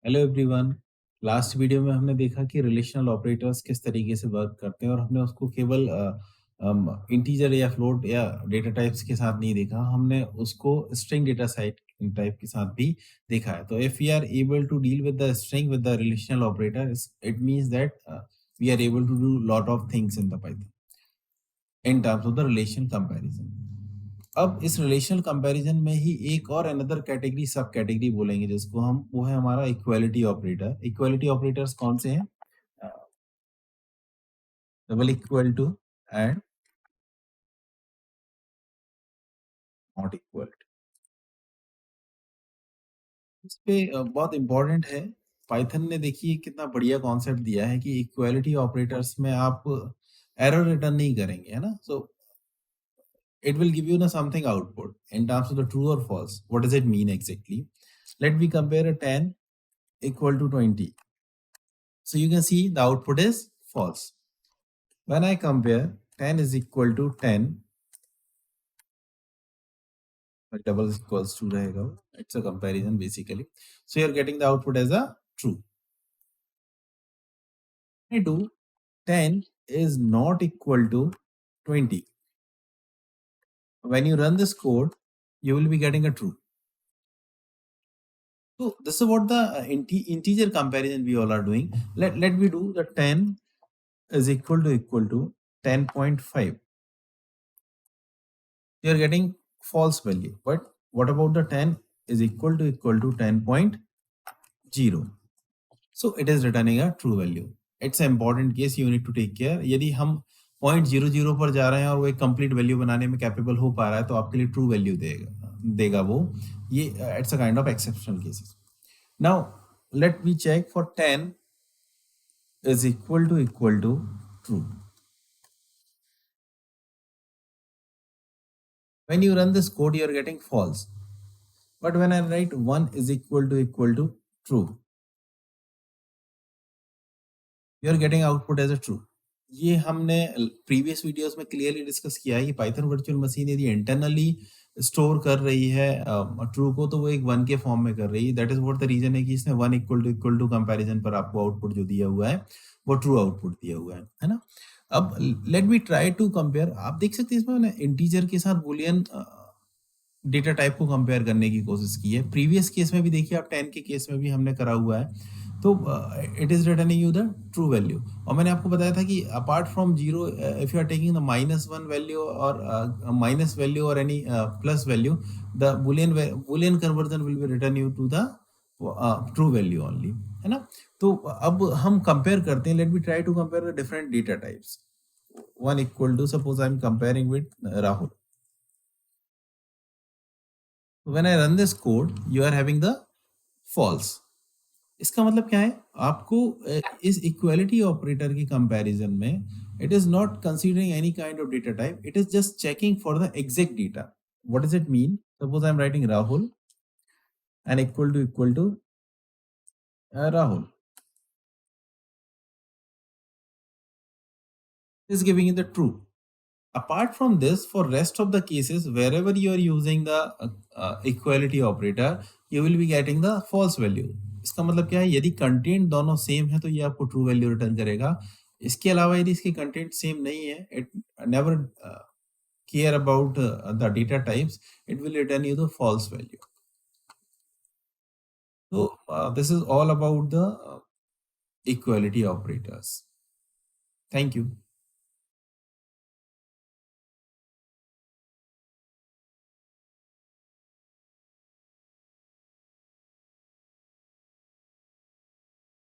Hello everyone. Last video में हमने देखा कि रिलेशनल ऑपरेटर्स किस तरीके से वर्क करते हैं और हमने उसको केवल इंटीजर या फ्लोट या डेटा टाइप्स के साथ नहीं देखा, हमने उसको स्ट्रिंग डेटा टाइप के साथ भी देखा है। तो if we are able to deal with the string with the relational operator, it means that we are able to do lot of things in the Python in terms of the relation comparison. अब इस relational comparison में ही एक और another category सब category बोलेंगे जिसको हम, वो है हमारा इक्वालिटी ऑपरेटर। इक्वालिटी ऑपरेटर्स कौन से हैं? Double equal to and not equal to. इस पे बहुत इंपॉर्टेंट है। पाइथन ने देखिए कितना बढ़िया कॉन्सेप्ट दिया है कि इक्वालिटी ऑपरेटर्स में आप एरर रिटर्न नहीं करेंगे, है ना? सो it will give you something output in terms of the true or false. What does it mean exactly? Let me compare a 10 equal to 20. So you can see the output is false. When I compare 10 is equal to 10, double is equals to rahega. It's a comparison basically. So you're getting the output as a true. When I do 10 is not equal to 20. When you run this code, you will be getting a true. So this is what the integer comparison we all are doing. Let me do the 10 is equal to 10.5. You are getting false value. But what about the 10 is equal to 10.0? So it is returning a true value. It's an important case you need to take care. यदि हम 0.00 पर जा रहे हैं और वो एक complete value बनाने में कैपेबल हो पा रहा है तो आपके लिए ट्रू वैल्यू देगा वो। ये it's a kind of exceptional cases. Now let me check for 10 is equal to true. When you run this code, you are getting false. But when I write 1 is equal to true, you are getting output as a true. ये हमने previous videos में clearly discuss किया है कि Python virtual machine यदि internally store कर रही है ट्रू को, तो वो एक 1 के फॉर्म में कर रही है। That is what the reason है कि इसने 1 इक्वल टू कंपैरिजन पर आपको आउटपुट जो दिया हुआ है वो ट्रू आउटपुट दिया हुआ है ना? अब let me try to compare. आप देख सकते हैं इसमें मैंने इंटीजर के साथ बूलियन डेटा टाइप को कंपेयर करने की कोशिश की है। प्रीवियस केस में भी देखिए, आप 10 के केस में भी हमने करा हुआ है। तो it is returning you the true value. और मैंने आपको बताया था कि apart from zero, if you are taking the -1 value और माइनस वैल्यू और any plus value, the boolean conversion will be return you to the true value only, है ना? तो अब हम कंपेयर करते हैं। Let me try to compare the different data types. 1 equal to, suppose I am comparing with Rahul. When I run this code, you are having the false. इसका मतलब क्या है? आपको इस इक्वालिटी ऑपरेटर की कंपैरिजन में it is not considering any kind of data type. It is just checking for the exact data. What does it mean? Suppose I am writing Rahul and equal to Rahul. It is giving you the true. Apart from this, for rest of the cases, wherever you are using the equality operator, you will be getting the false value. इसका मतलब क्या है? यदि content दोनों same है तो ये आपको ट्रू वैल्यू रिटर्न करेगा। इसके अलावा यदि इसके कंटेंट सेम नहीं है, it never care about the data types, it will return you the false value. So this is all about the equality operators. Thank you.